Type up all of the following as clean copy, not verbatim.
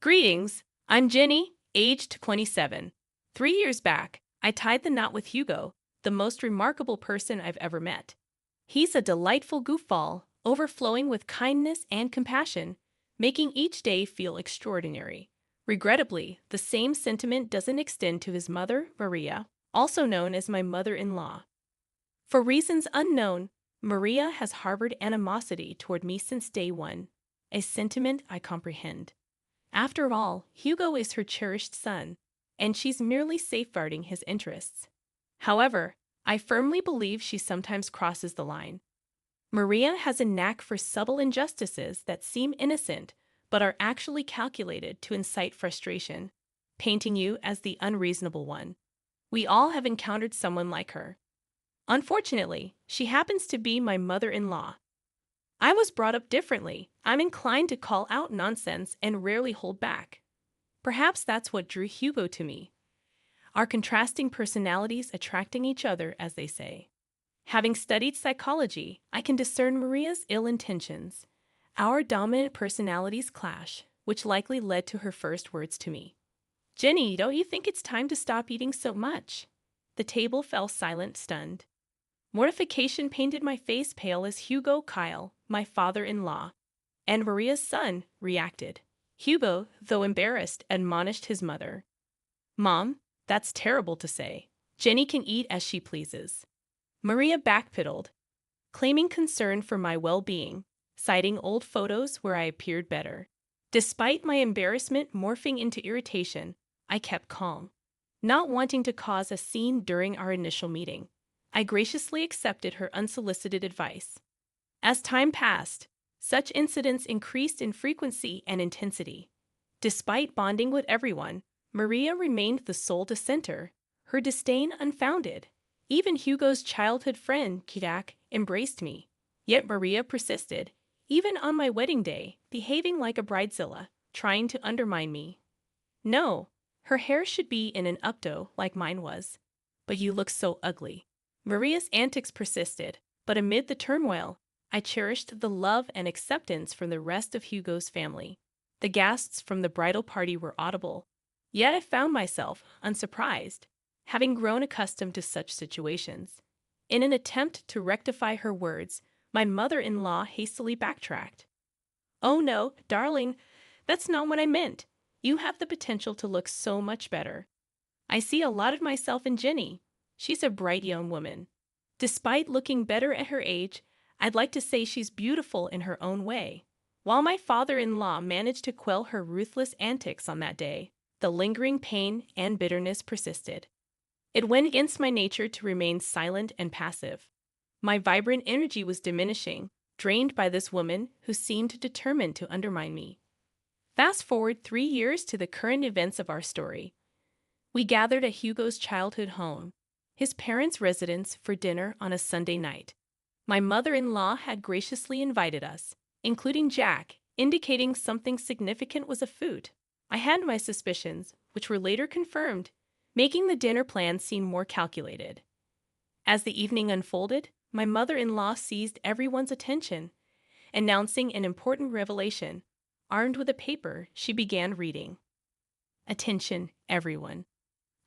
Greetings, I'm Jenny, aged 27. 3 years back, I tied the knot with Hugo, the most remarkable person I've ever met. He's a delightful goofball, overflowing with kindness and compassion, making each day feel extraordinary. Regrettably, the same sentiment doesn't extend to his mother, Maria, also known as my mother-in-law. For reasons unknown, Maria has harbored animosity toward me since day one, a sentiment I comprehend. After all, Hugo is her cherished son, and she's merely safeguarding his interests. However, I firmly believe she sometimes crosses the line. Maria has a knack for subtle injustices that seem innocent but are actually calculated to incite frustration, painting you as the unreasonable one. We all have encountered someone like her. Unfortunately, she happens to be my mother-in-law. I was brought up differently. I'm inclined to call out nonsense and rarely hold back. Perhaps that's what drew Hugo to me. Our contrasting personalities attracting each other, as they say. Having studied psychology, I can discern Maria's ill intentions. Our dominant personalities clash, which likely led to her first words to me. "Jenny, don't you think it's time to stop eating so much?" The table fell silent, stunned. Mortification painted my face pale as Hugo Kyle, my father-in-law, and Maria's son, reacted. Hugo, though embarrassed, admonished his mother. "Mom, that's terrible to say. Jenny can eat as she pleases." Maria backpedaled, claiming concern for my well-being, citing old photos where I appeared better. Despite my embarrassment morphing into irritation, I kept calm, not wanting to cause a scene during our initial meeting. I graciously accepted her unsolicited advice. As time passed, such incidents increased in frequency and intensity. Despite bonding with everyone, Maria remained the sole dissenter, her disdain unfounded. Even Hugo's childhood friend, Kirak, embraced me. Yet Maria persisted, even on my wedding day, behaving like a bridezilla, trying to undermine me. No, her hair should be in an updo like mine was. But you look so ugly. Maria's antics persisted, but amid the turmoil, I cherished the love and acceptance from the rest of Hugo's family. The gasps from the bridal party were audible, yet I found myself, unsurprised, having grown accustomed to such situations. In an attempt to rectify her words, my mother-in-law hastily backtracked. "Oh no, darling, that's not what I meant. You have the potential to look so much better. I see a lot of myself in Jenny. She's a bright young woman. Despite looking better at her age, I'd like to say she's beautiful in her own way." While my father-in-law managed to quell her ruthless antics on that day, the lingering pain and bitterness persisted. It went against my nature to remain silent and passive. My vibrant energy was diminishing, drained by this woman who seemed determined to undermine me. Fast forward 3 years to the current events of our story. We gathered at Hugo's childhood home, his parents' residence, for dinner on a Sunday night. My mother-in-law had graciously invited us, including Jack, indicating something significant was afoot. I had my suspicions, which were later confirmed, making the dinner plan seem more calculated. As the evening unfolded, my mother-in-law seized everyone's attention, announcing an important revelation. Armed with a paper, she began reading. "Attention, everyone.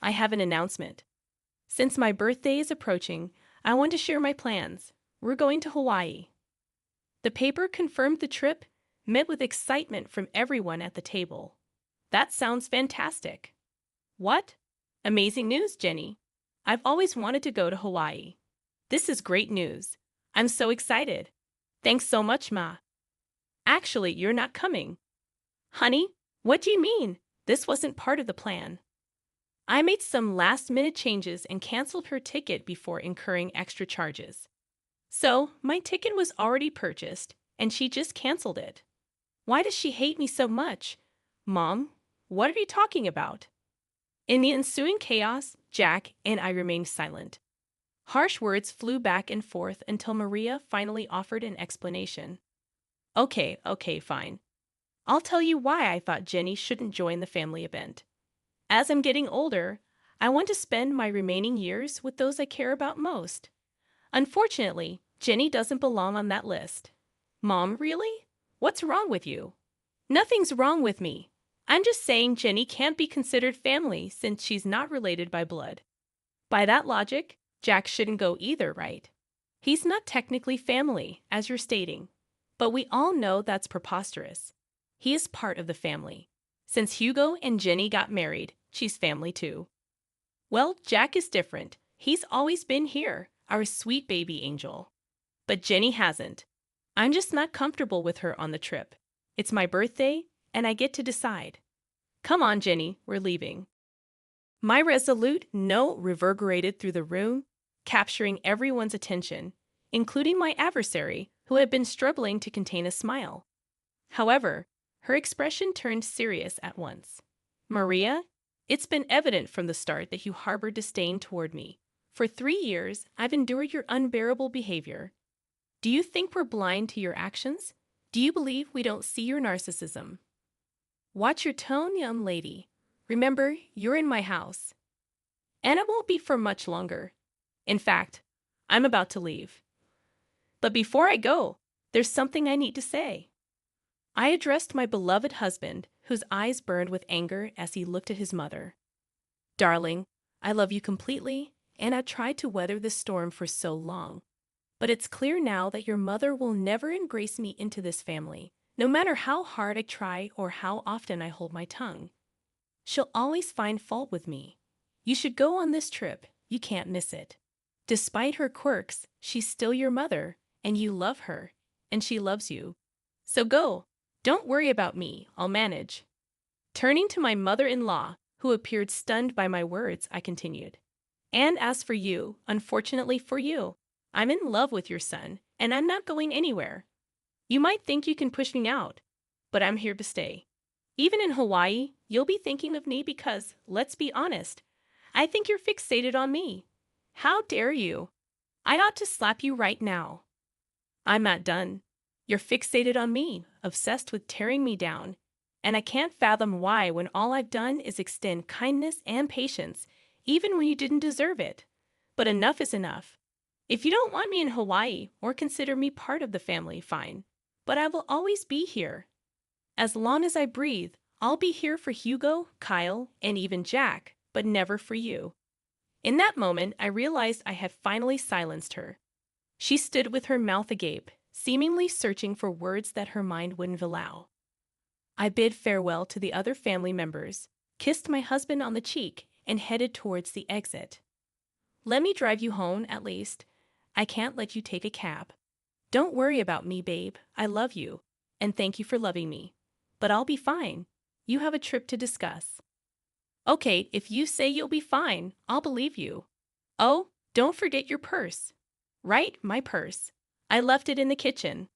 I have an announcement. Since my birthday is approaching, I want to share my plans. We're going to Hawaii." The paper confirmed the trip, met with excitement from everyone at the table. "That sounds fantastic." "What? Amazing news, Jenny. I've always wanted to go to Hawaii. This is great news. I'm so excited. Thanks so much, Ma." "Actually, you're not coming." "Honey, what do you mean? This wasn't part of the plan." I made some last-minute changes and canceled her ticket before incurring extra charges. So, my ticket was already purchased, and she just canceled it. Why does she hate me so much? "Mom, what are you talking about?" In the ensuing chaos, Jack and I remained silent. Harsh words flew back and forth until Maria finally offered an explanation. Okay, fine. I'll tell you why I thought Jenny shouldn't join the family event. As I'm getting older, I want to spend my remaining years with those I care about most. Unfortunately, Jenny doesn't belong on that list. "Mom, really? What's wrong with you?" "Nothing's wrong with me. I'm just saying Jenny can't be considered family since she's not related by blood. By that logic, Jack shouldn't go either, right? He's not technically family, as you're stating. But we all know that's preposterous. He is part of the family. Since Hugo and Jenny got married, she's family too. Well, Jack is different. He's always been here, our sweet baby angel. But Jenny hasn't. I'm just not comfortable with her on the trip. It's my birthday, and I get to decide. Come on, Jenny, we're leaving. My resolute no reverberated through the room, capturing everyone's attention, including my adversary, who had been struggling to contain a smile. However, her expression turned serious at once. Maria, it's been evident from the start that you harbor disdain toward me. For 3 years, I've endured your unbearable behavior. Do you think we're blind to your actions? Do you believe we don't see your narcissism? Watch your tone, young lady. Remember, you're in my house. And it won't be for much longer. In fact, I'm about to leave. But before I go, there's something I need to say. I addressed my beloved husband, whose eyes burned with anger as he looked at his mother. Darling, I love you completely, and I've tried to weather this storm for so long. But it's clear now that your mother will never embrace me into this family, no matter how hard I try or how often I hold my tongue. She'll always find fault with me. You should go on this trip. You can't miss it. Despite her quirks, she's still your mother, and you love her, and she loves you. So go. Don't worry about me. I'll manage. Turning to my mother-in-law, who appeared stunned by my words, I continued. And as for you, unfortunately for you, I'm in love with your son, and I'm not going anywhere. You might think you can push me out, but I'm here to stay. Even in Hawaii, you'll be thinking of me because, let's be honest, I think you're fixated on me. How dare you? I ought to slap you right now. I'm not done. You're fixated on me, obsessed with tearing me down. And I can't fathom why when all I've done is extend kindness and patience, even when you didn't deserve it. But enough is enough. If you don't want me in Hawaii or consider me part of the family, fine. But I will always be here. As long as I breathe, I'll be here for Hugo, Kyle, and even Jack, but never for you. In that moment, I realized I had finally silenced her. She stood with her mouth agape, seemingly searching for words that her mind wouldn't allow. I bid farewell to the other family members, kissed my husband on the cheek, and headed towards the exit. Let me drive you home, at least. I can't let you take a cab. Don't worry about me, babe. I love you, and thank you for loving me. But I'll be fine. You have a trip to discuss. Okay, if you say you'll be fine, I'll believe you. Oh, don't forget your purse. Right, my purse. I left it in the kitchen.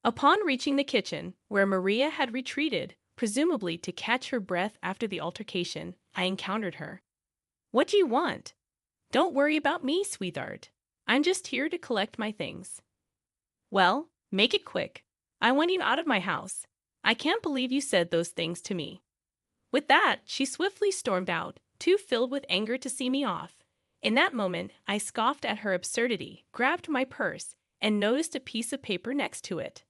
Upon reaching the kitchen, where Maria had retreated, presumably to catch her breath after the altercation, I encountered her. What do you want? Don't worry about me, sweetheart. I'm just here to collect my things. Well, make it quick. I want you out of my house. I can't believe you said those things to me. With that, she swiftly stormed out, too filled with anger to see me off. In that moment, I scoffed at her absurdity, grabbed my purse, and noticed a piece of paper next to it.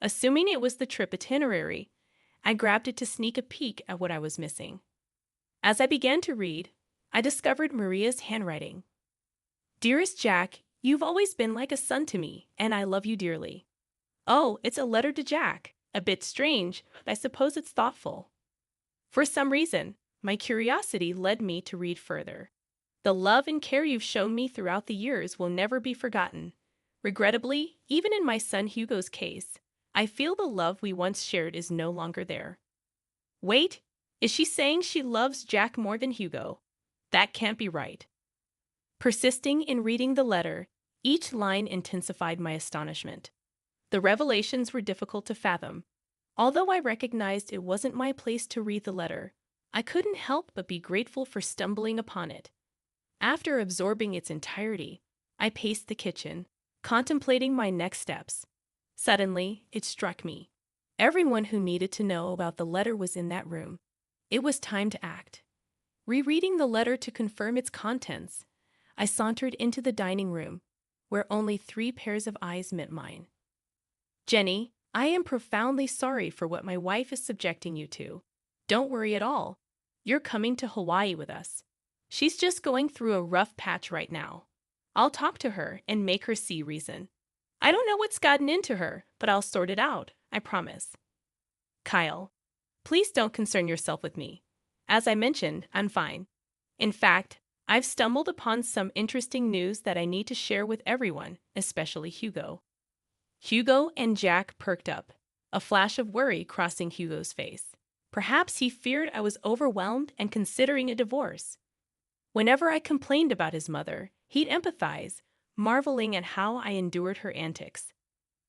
Assuming it was the trip itinerary, I grabbed it to sneak a peek at what I was missing. As I began to read, I discovered Maria's handwriting. Dearest Jack, you've always been like a son to me, and I love you dearly. Oh, it's a letter to Jack. A bit strange, but I suppose it's thoughtful. For some reason, my curiosity led me to read further. The love and care you've shown me throughout the years will never be forgotten. Regrettably, even in my son Hugo's case, I feel the love we once shared is no longer there. Wait, is she saying she loves Jack more than Hugo? That can't be right. Persisting in reading the letter, each line intensified my astonishment. The revelations were difficult to fathom. Although I recognized it wasn't my place to read the letter, I couldn't help but be grateful for stumbling upon it. After absorbing its entirety, I paced the kitchen, contemplating my next steps. Suddenly, it struck me. Everyone who needed to know about the letter was in that room. It was time to act. Rereading the letter to confirm its contents, I sauntered into the dining room, where only 3 pairs of eyes met mine. Jenny, I am profoundly sorry for what my wife is subjecting you to. Don't worry at all. You're coming to Hawaii with us. She's just going through a rough patch right now. I'll talk to her and make her see reason. I don't know what's gotten into her, but I'll sort it out, I promise. Kyle, please don't concern yourself with me. As I mentioned, I'm fine. In fact, I've stumbled upon some interesting news that I need to share with everyone, especially Hugo. Hugo and Jack perked up, a flash of worry crossing Hugo's face. Perhaps he feared I was overwhelmed and considering a divorce. Whenever I complained about his mother, he'd empathize, marveling at how I endured her antics.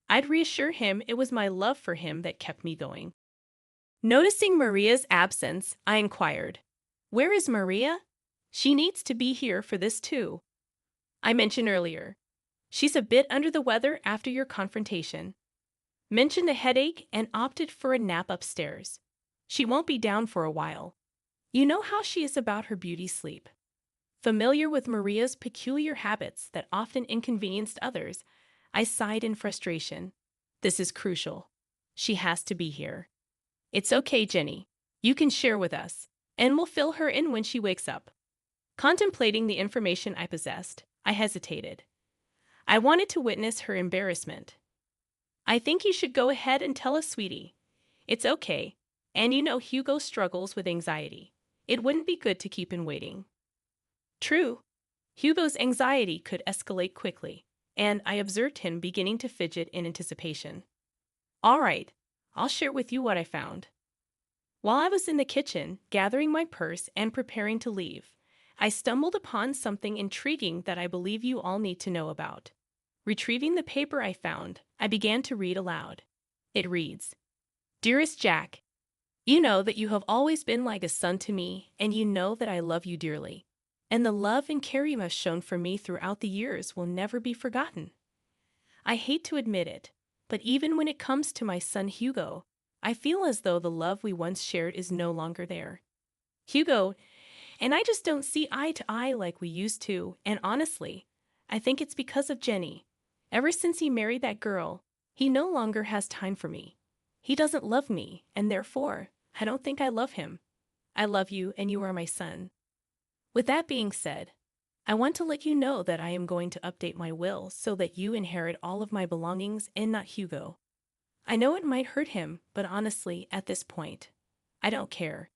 I'd reassure him it was my love for him that kept me going. Noticing Maria's absence, I inquired, "Where is Maria? She needs to be here for this too." I mentioned earlier, she's a bit under the weather after your confrontation. Mentioned a headache and opted for a nap upstairs. She won't be down for a while. You know how she is about her beauty sleep. Familiar with Maria's peculiar habits that often inconvenienced others, I sighed in frustration. This is crucial. She has to be here. It's okay, Jenny. You can share with us, and we'll fill her in when she wakes up. Contemplating the information I possessed, I hesitated. I wanted to witness her embarrassment. I think you should go ahead and tell us, sweetie. It's okay, and you know Hugo struggles with anxiety. It wouldn't be good to keep him waiting. True. Hugo's anxiety could escalate quickly, and I observed him beginning to fidget in anticipation. All right, I'll share with you what I found. While I was in the kitchen, gathering my purse and preparing to leave, I stumbled upon something intriguing that I believe you all need to know about. Retrieving the paper I found, I began to read aloud. It reads, "Dearest Jack, you know that you have always been like a son to me, and you know that I love you dearly. And the love and care you have shown for me throughout the years will never be forgotten. I hate to admit it, but even when it comes to my son Hugo, I feel as though the love we once shared is no longer there. Hugo and I just don't see eye to eye like we used to, and honestly, I think it's because of Jenny. Ever since he married that girl, he no longer has time for me. He doesn't love me, and therefore, I don't think I love him. I love you, and you are my son. With that being said, I want to let you know that I am going to update my will so that you inherit all of my belongings and not Hugo. I know it might hurt him, but honestly, at this point, I don't care.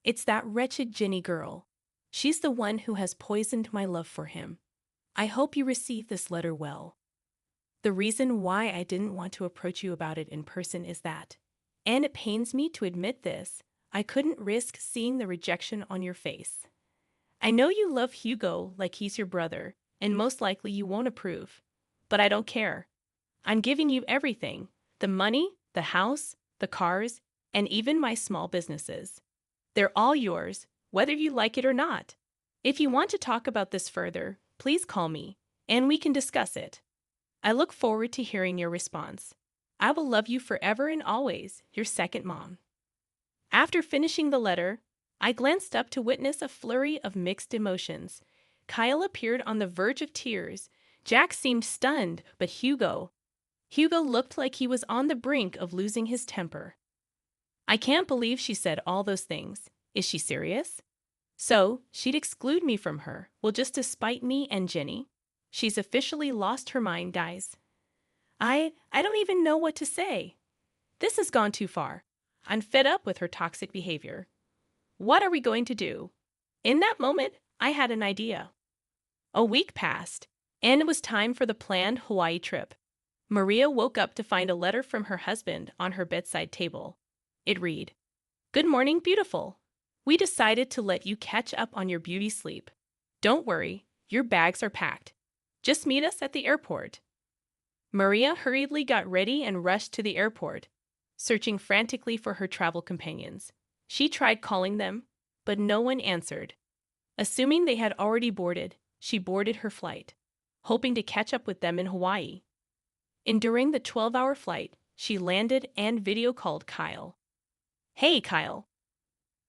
It's that wretched Jenny girl. She's the one who has poisoned my love for him. I hope you receive this letter well. The reason why I didn't want to approach you about it in person is that, and it pains me to admit this, I couldn't risk seeing the rejection on your face. I know you love Hugo like he's your brother, and most likely you won't approve. But I don't care. I'm giving you everything: the money, the house, the cars, and even my small businesses. They're all yours, whether you like it or not. If you want to talk about this further, please call me, and we can discuss it. I look forward to hearing your response. I will love you forever and always, your second mom." After finishing the letter, I glanced up to witness a flurry of mixed emotions. Kyle appeared on the verge of tears. Jack seemed stunned, but Hugo looked like he was on the brink of losing his temper. I can't believe she said all those things. Is she serious? So, she'd exclude me from her, well, just to spite me and Jenny? She's officially lost her mind, guys. I don't even know what to say. This has gone too far. I'm fed up with her toxic behavior. What are we going to do? In that moment, I had an idea. A week passed, and it was time for the planned Hawaii trip. Maria woke up to find a letter from her husband on her bedside table. It read, "Good morning, beautiful. We decided to let you catch up on your beauty sleep. Don't worry, your bags are packed. Just meet us at the airport." Maria hurriedly got ready and rushed to the airport, searching frantically for her travel companions. She tried calling them, but no one answered. Assuming they had already boarded, she boarded her flight, hoping to catch up with them in Hawaii. And during the 12-hour flight, she landed and video called Kyle. "Hey, Kyle.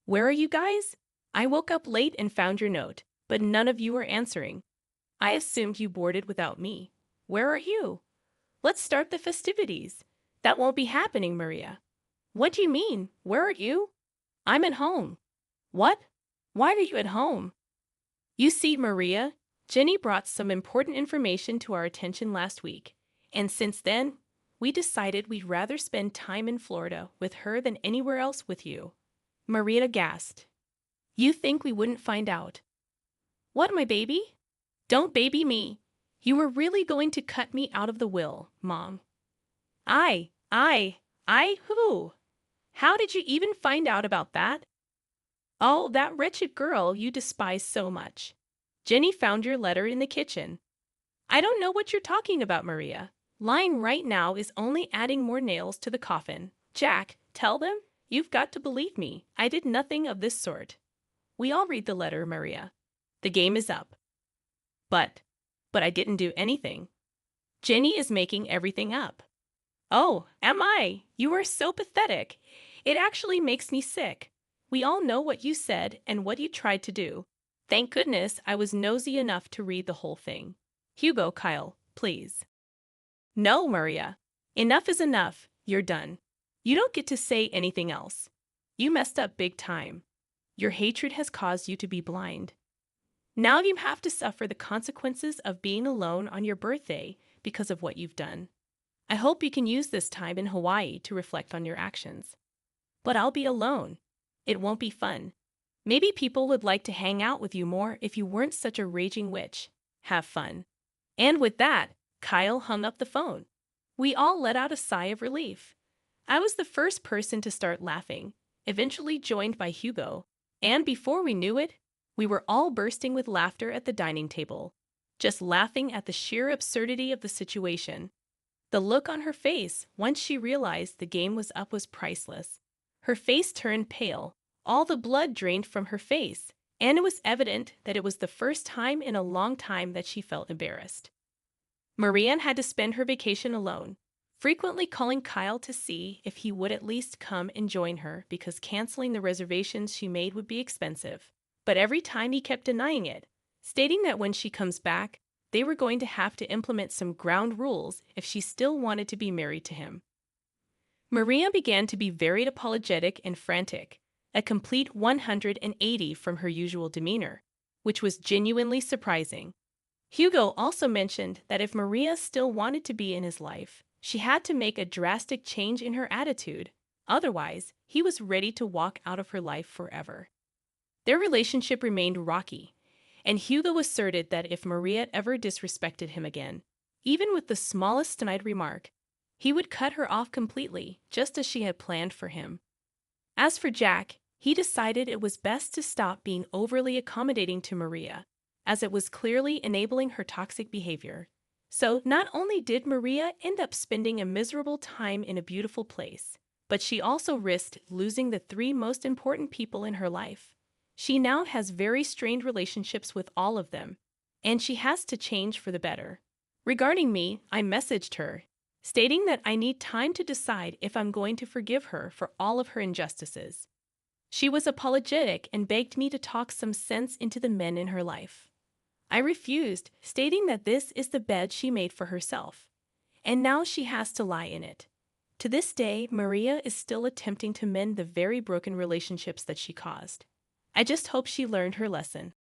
Where are you guys? I woke up late and found your note, but none of you are answering. I assumed you boarded without me. Where are you? Let's start the festivities." "That won't be happening, Maria." "What do you mean? Where are you?" I'm at home. What? Why are you at home? You see, Maria, Jenny brought some important information to our attention last week, and since then, we decided we'd rather spend time in Florida with her than anywhere else with you. Maria gasped. You think we wouldn't find out? What, my baby? Don't baby me. You were really going to cut me out of the will, Mom. I, who? How did you even find out about that? Oh, that wretched girl you despise so much. Jenny found your letter in the kitchen. I don't know what you're talking about, Maria. Lying right now is only adding more nails to the coffin. Jack, tell them. You've got to believe me. I did nothing of this sort. We all read the letter, Maria. The game is up. But I didn't do anything. Jenny is making everything up. Oh, am I? You are so pathetic. It actually makes me sick. We all know what you said and what you tried to do. Thank goodness I was nosy enough to read the whole thing. Hugo, Kyle, please. No, Maria. Enough is enough. You're done. You don't get to say anything else. You messed up big time. Your hatred has caused you to be blind. Now you have to suffer the consequences of being alone on your birthday because of what you've done. I hope you can use this time in Hawaii to reflect on your actions. But I'll be alone. It won't be fun. Maybe people would like to hang out with you more if you weren't such a raging witch. Have fun. And with that, Kyle hung up the phone. We all let out a sigh of relief. I was the first person to start laughing, eventually joined by Hugo, and before we knew it, we were all bursting with laughter at the dining table, just laughing at the sheer absurdity of the situation. The look on her face once she realized the game was up was priceless. Her face turned pale, all the blood drained from her face, and it was evident that it was the first time in a long time that she felt embarrassed. Marianne had to spend her vacation alone, frequently calling Kyle to see if he would at least come and join her because canceling the reservations she made would be expensive. But every time he kept denying it, stating that when she comes back, they were going to have to implement some ground rules if she still wanted to be married to him. Maria began to be very apologetic and frantic, a complete 180 from her usual demeanor, which was genuinely surprising. Hugo also mentioned that if Maria still wanted to be in his life, she had to make a drastic change in her attitude. Otherwise, he was ready to walk out of her life forever. Their relationship remained rocky, and Hugo asserted that if Maria ever disrespected him again, even with the smallest snide remark, he would cut her off completely, just as she had planned for him. As for Jack, he decided it was best to stop being overly accommodating to Maria, as it was clearly enabling her toxic behavior. So not only did Maria end up spending a miserable time in a beautiful place, but she also risked losing the three most important people in her life. She now has very strained relationships with all of them, and she has to change for the better. Regarding me, I messaged her, stating that I need time to decide if I'm going to forgive her for all of her injustices. She was apologetic and begged me to talk some sense into the men in her life. I refused, stating that this is the bed she made for herself, and now she has to lie in it. To this day, Maria is still attempting to mend the very broken relationships that she caused. I just hope she learned her lesson.